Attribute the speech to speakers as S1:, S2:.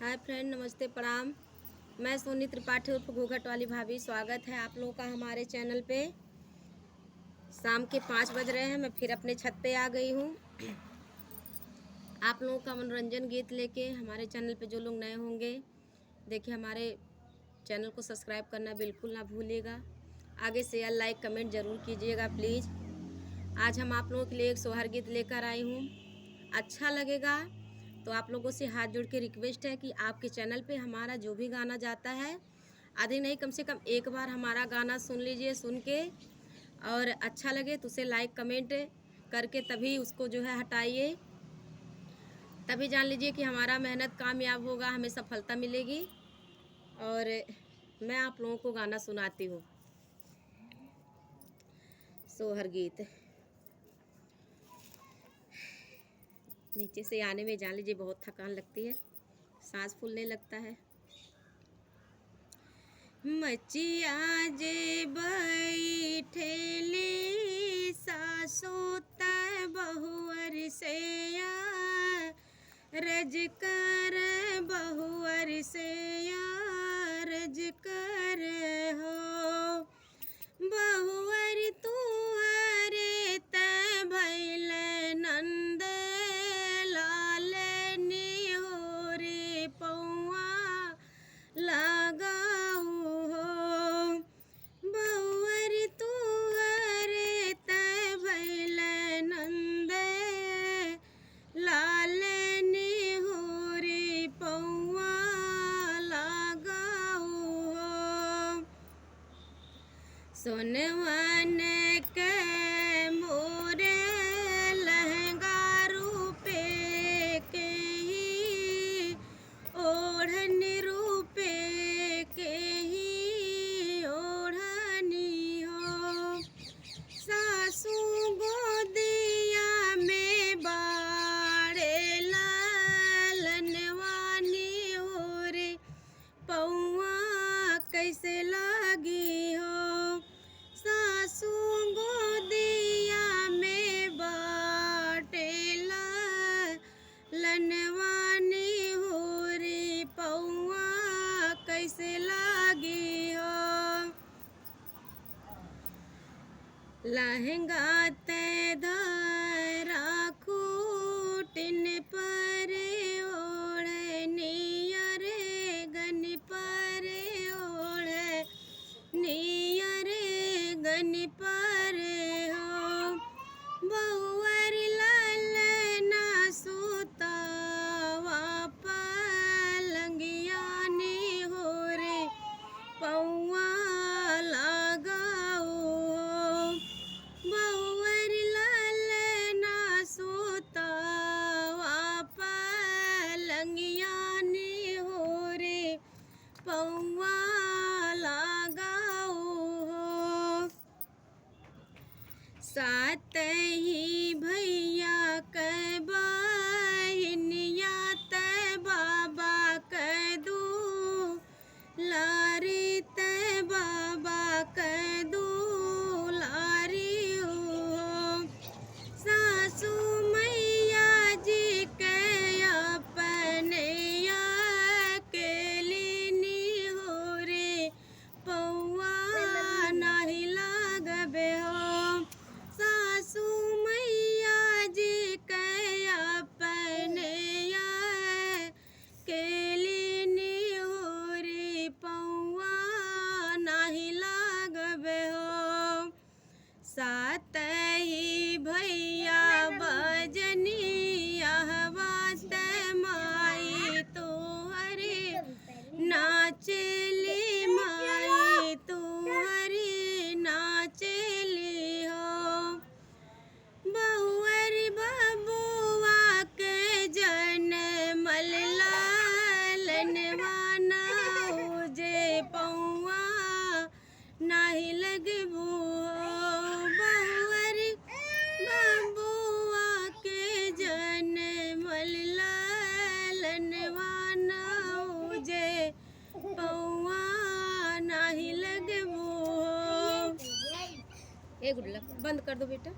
S1: Hi friend, नमस्ते, प्रणाम। मैं सोनी त्रिपाठी उर्फ घूंघट वाली भाभी। स्वागत है आप लोगों का हमारे चैनल पे। शाम के 5 बज रहे हैं, मैं फिर अपने छत पे आ गई हूँ आप लोगों का मनोरंजन गीत लेके। हमारे चैनल पे जो लोग नए होंगे, देखिए हमारे चैनल को सब्सक्राइब करना बिल्कुल ना भूलिएगा। आगे शेयर, लाइक, कमेंट ज़रूर कीजिएगा प्लीज़। आज हम आप लोगों के लिए एक सोहर गीत लेकर आई हूँ। अच्छा लगेगा तो आप लोगों से हाथ जोड़ के रिक्वेस्ट है कि आपके चैनल पे हमारा जो भी गाना जाता है, आधे नहीं कम से कम एक बार हमारा गाना सुन लीजिए। सुन के और अच्छा लगे तो उसे लाइक कमेंट करके तभी उसको जो है हटाइए। तभी जान लीजिए कि हमारा मेहनत कामयाब होगा, हमें सफलता मिलेगी। और मैं आप लोगों को गाना सुनाती हूँ, सोहर गीत। नीचे से आने में जान लीजिए बहुत थकान लगती है, सांस फूलने लगता है। मचिया जे बैठेले सासो तै बहुअर से रज कर, बहुअर से रज कर हो। बहुअर तू हरे तै भैल नंद लाल निहोरे पौआ लगाऊ हो। बहुअर तू हरे तै भैल नंद लाल निहोरे पौआ लगाऊ हो। सोनवन के मोर लहंगा रूपे के ही ओढ़न, रूपे के ही ओढ़नी हो। सासू गोदिया में बाड़े लालनवानी हो रे पौआ कैसे लागी हो। सासू गोदिया में बाटे लालनवानी हो रे पौआ कैसे लागी हो। लहंगा ते धरा खूटिन पर ओढ़निया रे गन पर ओढ़निया रे गन पर हो। बहुअर ललना सुतावा पलंगिया नी हो रे पौआ लगाओ। बहुअर ललना सुतावा पलंगिया नी हो रे पौआ लगाओ हो। सात ही भैया कै बहिनिया तै बाबा कै दू लारी तै बाबा कै दू लारी हो। सासू मैया जी के अपने अकेलिनी हो रे पौआ नाही लागबे हो। सासू मैया जी के अपने अकेलिनी हो रे पौआ नाही लागबे हो। सात ही भैया बजनिया वास्ते माई तोहरे नाचली, माई तोहरे नाचली हो। बहुअर बबुआ के जनमल लालनवाना हो जे पौआ नाही लगबू हो। बहुअर बबुआ के जनमल लालनवाना हो जे पौआ नाही लगबू हो। ए गुडला बंद कर दो बेटा।